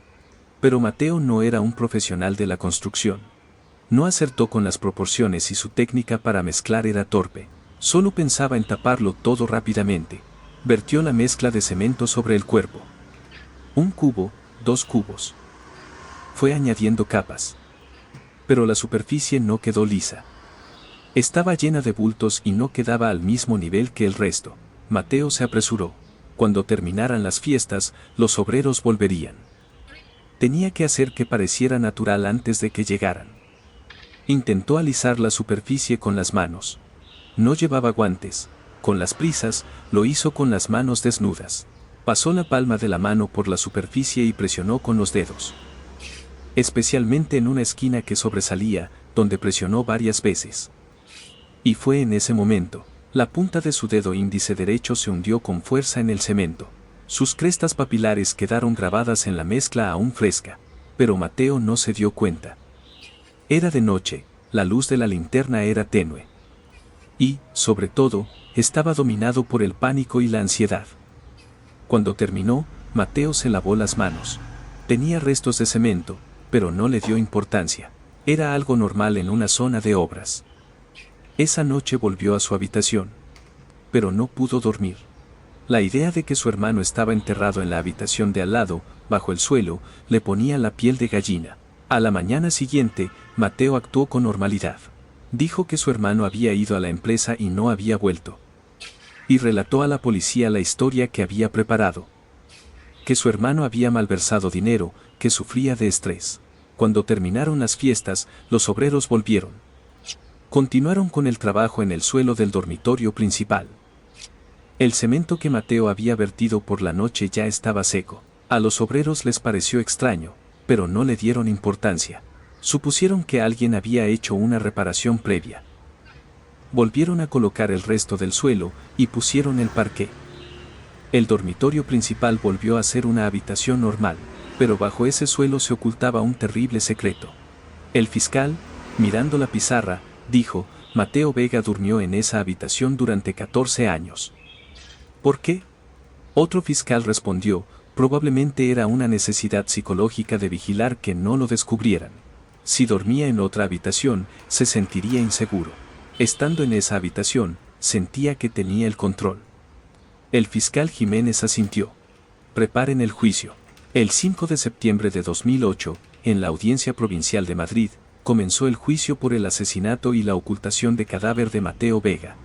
Pero Mateo no era un profesional de la construcción. No acertó con las proporciones y su técnica para mezclar era torpe. Solo pensaba en taparlo todo rápidamente. Vertió la mezcla de cemento sobre el cuerpo. Un cubo, 2 cubos. Fue añadiendo capas. Pero la superficie no quedó lisa. Estaba llena de bultos y no quedaba al mismo nivel que el resto. Mateo se apresuró. Cuando terminaran las fiestas, los obreros volverían. Tenía que hacer que pareciera natural antes de que llegaran. Intentó alisar la superficie con las manos. No llevaba guantes. Con las prisas, lo hizo con las manos desnudas. Pasó la palma de la mano por la superficie y presionó con los dedos. Especialmente en una esquina que sobresalía, donde presionó varias veces. Y fue en ese momento, la punta de su dedo índice derecho se hundió con fuerza en el cemento. Sus crestas papilares quedaron grabadas en la mezcla aún fresca, pero Mateo no se dio cuenta. Era de noche, la luz de la linterna era tenue. Y, sobre todo, estaba dominado por el pánico y la ansiedad. Cuando terminó, Mateo se lavó las manos. Tenía restos de cemento, pero no le dio importancia. Era algo normal en una zona de obras. Esa noche volvió a su habitación. Pero no pudo dormir. La idea de que su hermano estaba enterrado en la habitación de al lado, bajo el suelo, le ponía la piel de gallina. A la mañana siguiente, Mateo actuó con normalidad. Dijo que su hermano había ido a la empresa y no había vuelto. Y relató a la policía la historia que había preparado. Que su hermano había malversado dinero, que sufría de estrés. Cuando terminaron las fiestas, los obreros volvieron. Continuaron con el trabajo en el suelo del dormitorio principal. El cemento que Mateo había vertido por la noche ya estaba seco. A los obreros les pareció extraño, pero no le dieron importancia. Supusieron que alguien había hecho una reparación previa. Volvieron a colocar el resto del suelo y pusieron el parqué. El dormitorio principal volvió a ser una habitación normal, pero bajo ese suelo se ocultaba un terrible secreto. El fiscal, mirando la pizarra, dijo: Mateo Vega durmió en esa habitación durante 14 años. ¿Por qué? Otro fiscal respondió: probablemente era una necesidad psicológica de vigilar que no lo descubrieran. Si dormía en otra habitación, se sentiría inseguro. Estando en esa habitación, sentía que tenía el control. El fiscal Jiménez asintió. Preparen el juicio. El 5 de septiembre de 2008, en la Audiencia Provincial de Madrid, comenzó el juicio por el asesinato y la ocultación de cadáver de Mateo Vega.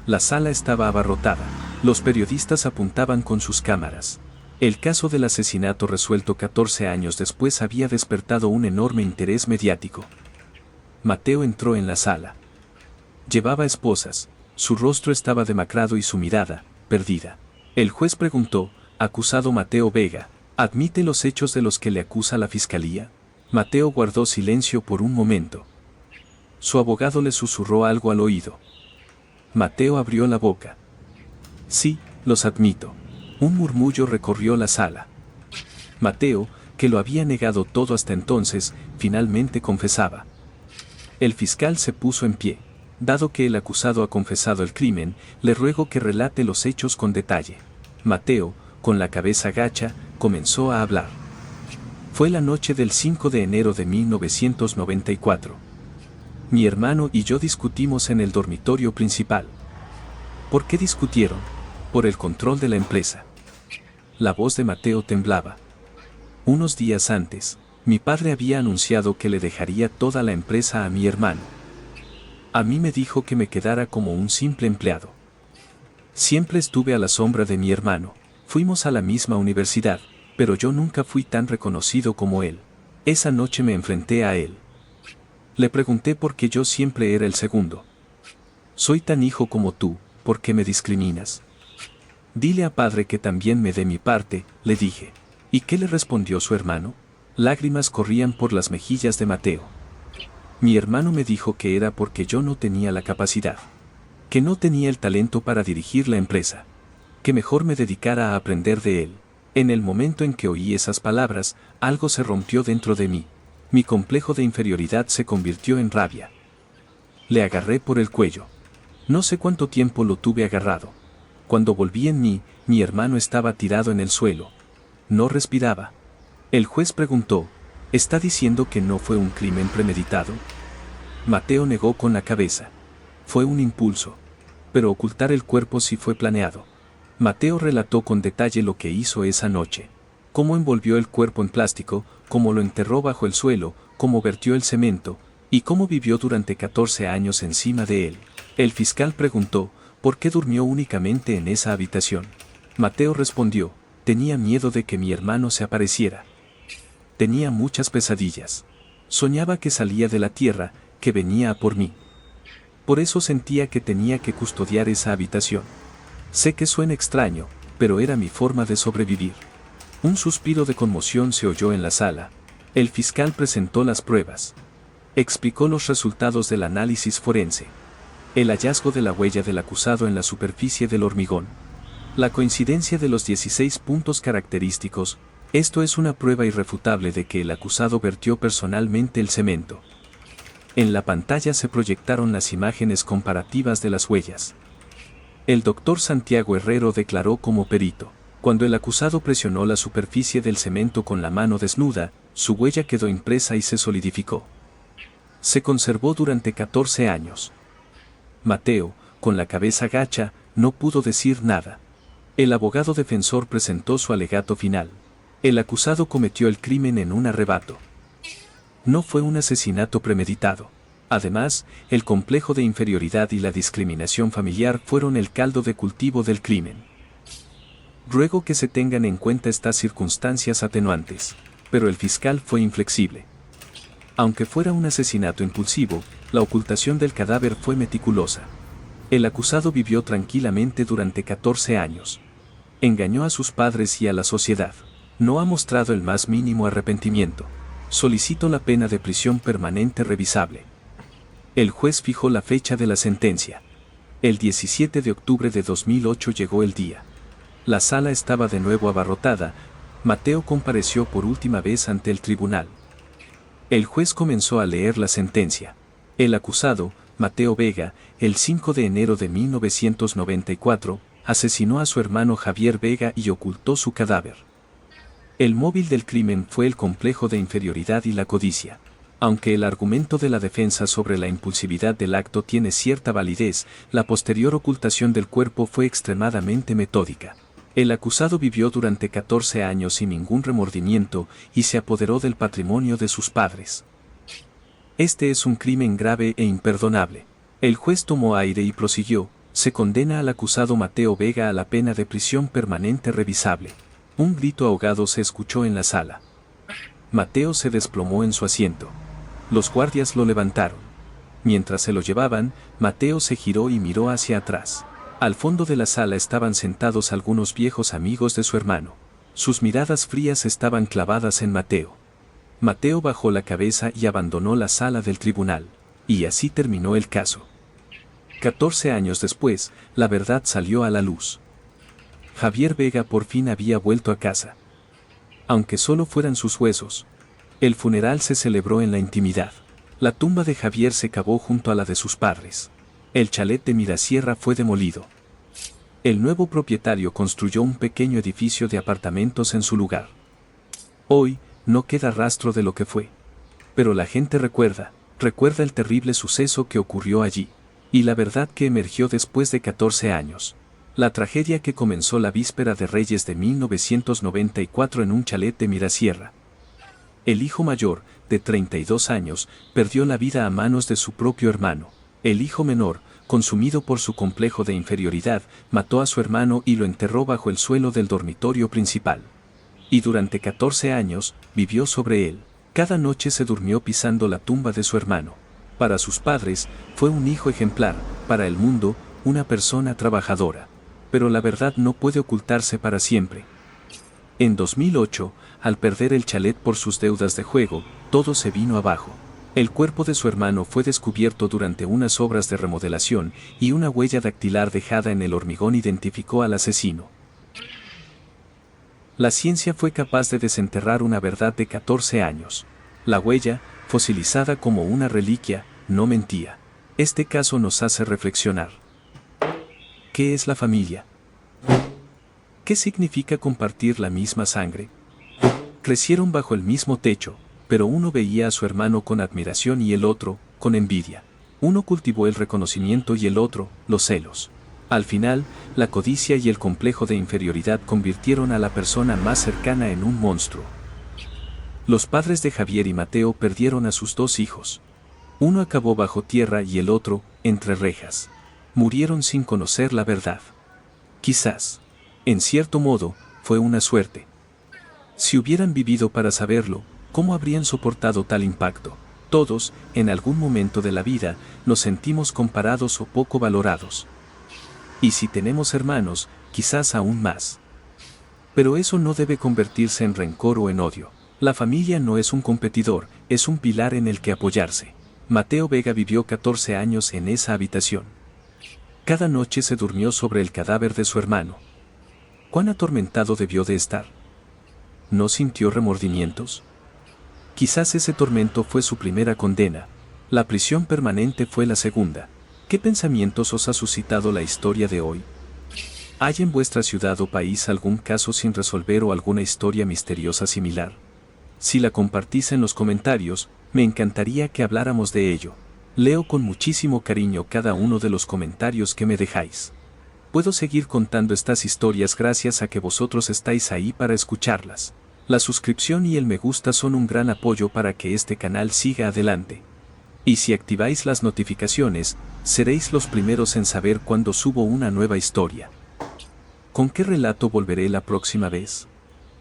La sala estaba abarrotada. Los periodistas apuntaban con sus cámaras. El caso del asesinato resuelto 14 años después había despertado un enorme interés mediático. Mateo entró en la sala. Llevaba esposas, su rostro estaba demacrado y su mirada, perdida. El juez preguntó: acusado Mateo Vega, ¿admite los hechos de los que le acusa la fiscalía? Mateo guardó silencio por un momento. Su abogado le susurró algo al oído. Mateo abrió la boca. Sí, los admito. Un murmullo recorrió la sala. Mateo, que lo había negado todo hasta entonces, finalmente confesaba. El fiscal se puso en pie. Dado que el acusado ha confesado el crimen, le ruego que relate los hechos con detalle. Mateo, con la cabeza gacha, comenzó a hablar. Fue la noche del 5 de enero de 1994. Mi hermano y yo discutimos en el dormitorio principal. ¿Por qué discutieron? Por el control de la empresa. La voz de Mateo temblaba. Unos días antes, mi padre había anunciado que le dejaría toda la empresa a mi hermano. A mí me dijo que me quedara como un simple empleado. Siempre estuve a la sombra de mi hermano, fuimos a la misma universidad, pero yo nunca fui tan reconocido como él. Esa noche me enfrenté a él. Le pregunté por qué yo siempre era el segundo. Soy tan hijo como tú, ¿por qué me discriminas? Dile a padre que también me dé mi parte, le dije. ¿Y qué le respondió su hermano? Lágrimas corrían por las mejillas de Mateo. Mi hermano me dijo que era porque yo no tenía la capacidad, que no tenía el talento para dirigir la empresa, que mejor me dedicara a aprender de él. En el momento en que oí esas palabras, algo se rompió dentro de mí. Mi complejo de inferioridad se convirtió en rabia. Le agarré por el cuello. No sé cuánto tiempo lo tuve agarrado. Cuando volví en mí, mi hermano estaba tirado en el suelo. No respiraba. El juez preguntó: ¿está diciendo que no fue un crimen premeditado? Mateo negó con la cabeza. Fue un impulso. Pero ocultar el cuerpo sí fue planeado. Mateo relató con detalle lo que hizo esa noche. Cómo envolvió el cuerpo en plástico, cómo lo enterró bajo el suelo, cómo vertió el cemento, y cómo vivió durante 14 años encima de él. El fiscal preguntó: ¿por qué durmió únicamente en esa habitación? Mateo respondió: tenía miedo de que mi hermano se apareciera. Tenía muchas pesadillas. Soñaba que salía de la tierra, que venía a por mí. Por eso sentía que tenía que custodiar esa habitación. Sé que suena extraño, pero era mi forma de sobrevivir. Un suspiro de conmoción se oyó en la sala. El fiscal presentó las pruebas. Explicó los resultados del análisis forense. El hallazgo de la huella del acusado en la superficie del hormigón. La coincidencia de los 16 puntos característicos. Esto es una prueba irrefutable de que el acusado vertió personalmente el cemento. En la pantalla se proyectaron las imágenes comparativas de las huellas. El doctor Santiago Herrero declaró como perito: cuando el acusado presionó la superficie del cemento con la mano desnuda, su huella quedó impresa y se solidificó. Se conservó durante 14 años. Mateo, con la cabeza gacha, no pudo decir nada. El abogado defensor presentó su alegato final. El acusado cometió el crimen en un arrebato. No fue un asesinato premeditado. Además, el complejo de inferioridad y la discriminación familiar fueron el caldo de cultivo del crimen. Ruego que se tengan en cuenta estas circunstancias atenuantes, pero el fiscal fue inflexible. Aunque fuera un asesinato impulsivo, la ocultación del cadáver fue meticulosa. El acusado vivió tranquilamente durante 14 años. Engañó a sus padres y a la sociedad. No ha mostrado el más mínimo arrepentimiento. Solicito la pena de prisión permanente revisable. El juez fijó la fecha de la sentencia. El 17 de octubre de 2008 llegó el día. La sala estaba de nuevo abarrotada, Mateo compareció por última vez ante el tribunal. El juez comenzó a leer la sentencia. El acusado, Mateo Vega, el 5 de enero de 1994, asesinó a su hermano Javier Vega y ocultó su cadáver. El móvil del crimen fue el complejo de inferioridad y la codicia. Aunque el argumento de la defensa sobre la impulsividad del acto tiene cierta validez, la posterior ocultación del cuerpo fue extremadamente metódica. El acusado vivió durante 14 años sin ningún remordimiento y se apoderó del patrimonio de sus padres. Este es un crimen grave e imperdonable. El juez tomó aire y prosiguió: se condena al acusado Mateo Vega a la pena de prisión permanente revisable. Un grito ahogado se escuchó en la sala. Mateo se desplomó en su asiento. Los guardias lo levantaron. Mientras se lo llevaban, Mateo se giró y miró hacia atrás. Al fondo de la sala estaban sentados algunos viejos amigos de su hermano. Sus miradas frías estaban clavadas en Mateo. Mateo bajó la cabeza y abandonó la sala del tribunal. Y así terminó el caso. 14 años después, la verdad salió a la luz. Javier Vega por fin había vuelto a casa. Aunque solo fueran sus huesos. El funeral se celebró en la intimidad. La tumba de Javier se cavó junto a la de sus padres. El chalet de Mirasierra fue demolido. El nuevo propietario construyó un pequeño edificio de apartamentos en su lugar. Hoy, no queda rastro de lo que fue. Pero la gente recuerda el terrible suceso que ocurrió allí. Y la verdad que emergió después de 14 años. La tragedia que comenzó la víspera de Reyes de 1994 en un chalet de Mirasierra. El hijo mayor, de 32 años, perdió la vida a manos de su propio hermano. El hijo menor, consumido por su complejo de inferioridad, mató a su hermano y lo enterró bajo el suelo del dormitorio principal. Y durante 14 años, vivió sobre él. Cada noche se durmió pisando la tumba de su hermano. Para sus padres, fue un hijo ejemplar, para el mundo, una persona trabajadora. Pero la verdad no puede ocultarse para siempre. En 2008, al perder el chalet por sus deudas de juego, todo se vino abajo. El cuerpo de su hermano fue descubierto durante unas obras de remodelación y una huella dactilar dejada en el hormigón identificó al asesino. La ciencia fue capaz de desenterrar una verdad de 14 años. La huella, fosilizada como una reliquia, no mentía. Este caso nos hace reflexionar. ¿Qué es la familia? ¿Qué significa compartir la misma sangre? Crecieron bajo el mismo techo, pero uno veía a su hermano con admiración y el otro, con envidia. Uno cultivó el reconocimiento y el otro, los celos. Al final, la codicia y el complejo de inferioridad convirtieron a la persona más cercana en un monstruo. Los padres de Javier y Mateo perdieron a sus dos hijos. Uno acabó bajo tierra y el otro, entre rejas. Murieron sin conocer la verdad. Quizás, en cierto modo, fue una suerte. Si hubieran vivido para saberlo, ¿cómo habrían soportado tal impacto? Todos, en algún momento de la vida, nos sentimos comparados o poco valorados. Y si tenemos hermanos, quizás aún más. Pero eso no debe convertirse en rencor o en odio. La familia no es un competidor, es un pilar en el que apoyarse. Mateo Vega vivió 14 años en esa habitación. Cada noche se durmió sobre el cadáver de su hermano. ¿Cuán atormentado debió de estar? ¿No sintió remordimientos? Quizás ese tormento fue su primera condena. La prisión permanente fue la segunda. ¿Qué pensamientos os ha suscitado la historia de hoy? ¿Hay en vuestra ciudad o país algún caso sin resolver o alguna historia misteriosa similar? Si la compartís en los comentarios, me encantaría que habláramos de ello. Leo con muchísimo cariño cada uno de los comentarios que me dejáis. Puedo seguir contando estas historias gracias a que vosotros estáis ahí para escucharlas. La suscripción y el me gusta son un gran apoyo para que este canal siga adelante. Y si activáis las notificaciones, seréis los primeros en saber cuando subo una nueva historia. ¿Con qué relato volveré la próxima vez?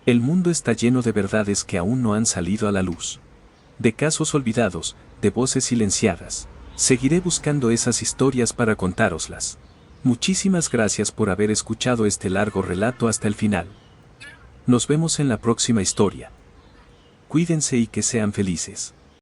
El mundo está lleno de verdades que aún no han salido a la luz. De casos olvidados, de voces silenciadas. Seguiré buscando esas historias para contároslas. Muchísimas gracias por haber escuchado este largo relato hasta el final. Nos vemos en la próxima historia. Cuídense y que sean felices.